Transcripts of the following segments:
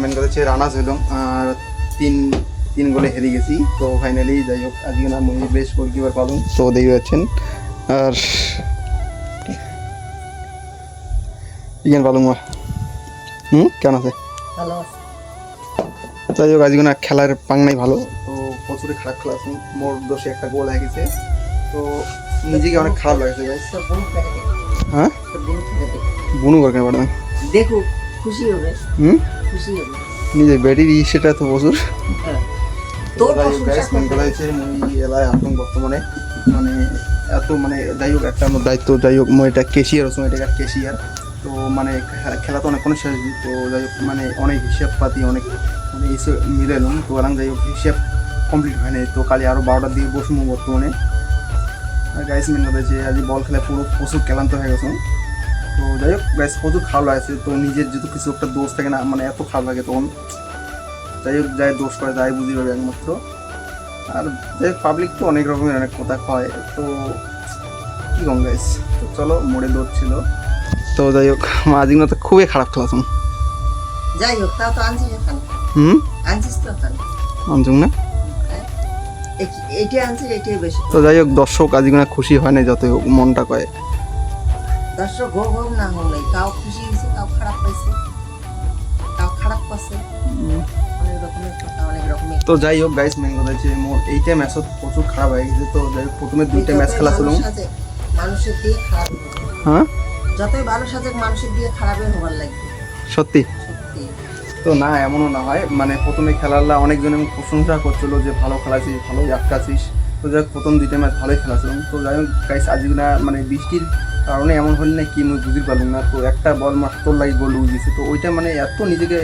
Main কথা হচ্ছে runners হইলাম আর তিন গোলে হেরে গেছি। তো ফাইনালি যাই হোক আজকে না মুই বেস্ট গোলকিপার পালুম, তো দেখতে পাচ্ছেন। আর ইগেন পালুম কেমন আছে? ভালো আছে। যাই হোক আজকে না খেলার পাংনাই ভালো, তো প্রচুর খারাপ খেলা আছে। মোর দোষে একটা গোল হয়ে গেছে, তো নিজেকে অনেক খারাপ লাগছে গাইস। হ্যাঁ বুনু করকেন ম্যাডাম দেখো খুশি হবে, খুশি হবে নিজে ব্যাটির সেটা তো প্রচুর। তোর যাই হোক গাইস মেন কথা হচ্ছে মুই এলাকায় এখন বর্তমানে মানে এত মানে যাই হোক একটা আমার দায়িত্ব, যাই হোক মই এটা কেশিয়ার হচ্ছে, এটা কেশিয়ার। তো মানে খেলা তো অনেক শেষ, তো যাই হোক মানে অনেক হিসাব পাতি অনেক মানে এসে মিলাইলাম। তো এলাম যাই হোক হিসাব কমপ্লিট হয়নি, তো কালি আরও 12টার দিকে বসবো বর্তমানে। আর গাইস মেন কথা হচ্ছে আজ বল খেলায় প্রচুর ক্লান্ত হয়ে গেছে। তো যাই হোক গাইস প্রচুর খারাপ লাগছে, তো নিজের যেহেতু কিছু একটা দোষ থাকে না, মানে এত খারাপ লাগে তখন। যাই হোক যাই দোষ করে তাই বুঝি পাবে একমাত্র। আর যাই হোক পাবলিক তো অনেক রকমের অনেক কথা কয়, তো কী কম গাইস। তো চলো মোড়ে দৌড় ছিল, তো যাই হোক আজকে তো খুবই খারাপ খেলাম। যাই হোক তাও তো আনছিস এখন, আনছিস তো এখন আনছুক না, এইটাই আনছিস, এইটাই বেশি। তো যাই হোক দর্শক আজকে না খুশি হয় না, যতই হোক মনটা কয়। দর্শক হোক হোক না হোক নাই, কাউ খুশি হয়েছে, কাউ খারাপ পাইছে, কাউ খারাপ পাচ্ছে, অনেক রকমের কথা, অনেক রকমের। তো যাই হোক গাইস মেন কথা হচ্ছে মোর এইটা ম্যাচত প্রচুর খারাপ হয়ে গেছে। তো যাই হোক প্রথমে 2টা ম্যাচ খেলা ছিল, মানুষের দিয়ে খারাপ, হ্যাঁ যতই ভালো সাজে মানুষের দিয়ে খারাপই হবার লাগবে সত্যি। সত্যি। তো না এমনও না হয়, মানে প্রথমে খেলাটা অনেকজন প্রশংসা করছিল যে ভালো খেলাছিস, ভালো আটকাছিস। তো যাই হোক প্রথম 2টা ম্যাচ ভালোই খেলাছিলাম। তো যাই হোক গাইস আজকে না মানে বৃষ্টির কারণে এমন হল না কি মুই বুঝতে পারলাম না। তো একটা বল মাত্র লাগে গোল উঠে গেছে, তো ওইটা মানে এত নিজেকে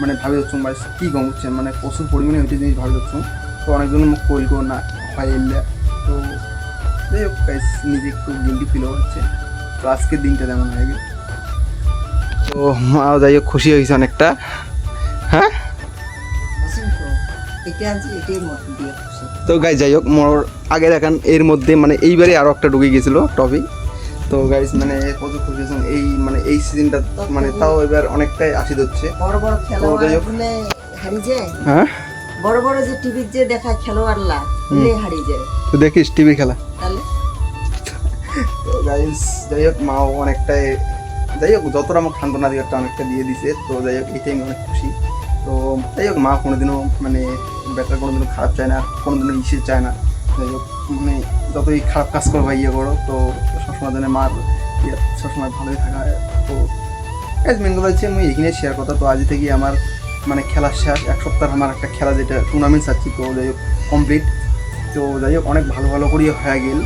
মানে ভাবি হচ্ছে মানে কী গম হচ্ছে, মানে প্রচুর পরিমাণে ওইটা জিনিস ভাবি হচ্ছে। তো অনেকজন মুখ কইল না হয় এলে। তো যাই হোক গাইস নিজে একটু গিল্টি ফিল হচ্ছে। তো আজকের দিনটা তেমন হয়ে গেছে, তো মাও যাই হোক খুশি হয়েছে অনেকটা। হ্যাঁ তো গাইস যাই হোক মোর আগে দেখান এর মধ্যে মানে এইবারে আরও একটা ঢুকে গেছিল ট্রফি। তো গাইস মানে প্রচুর খুশি হয়েছেন এই মানে এই সিজনটা, মানে তাও এবার অনেকটাই আশিদ হচ্ছে। বড় বড় খেলোয়াড় গুলো হারিয়ে যায়, হ্যাঁ বড় বড় যে টিভির যে দেখায় খেলোয়াড়রা হারিয়ে যায়। তো দেখিস টিভি খেলা তাহলে তো গাইস যাই হোক মাও অনেকটাই যাই হোক যতটা আমার খান্তনা দিকে অনেকটা দিয়ে দিছে। তো যাই হোক এটাই আমি অনেক খুশি। তো যাই হোক মা কোনোদিনও মানে ব্যাটার কোনোদিনও খারাপ চায় না, কোনোদিনও ইসে চায় না। যাই হোক মানে যতই খারাপ কাজ করো বা ইয়ে করো, তো সবসময় যেন মার ইয়ে সবসময় ভালোই থাকা। তো মেন কথা হচ্ছে আমি এখানে শেয়ার কথা। তো আজ থেকে আমার মানে খেলার শেষ, 1 সপ্তাহ আমার একটা খেলা যেটা টুর্নামেন্ট চাচ্ছি, তো যাই হোক কমপ্লিট। তো যাই হোক অনেক ভালো ভালো করেই হয়ে গেল।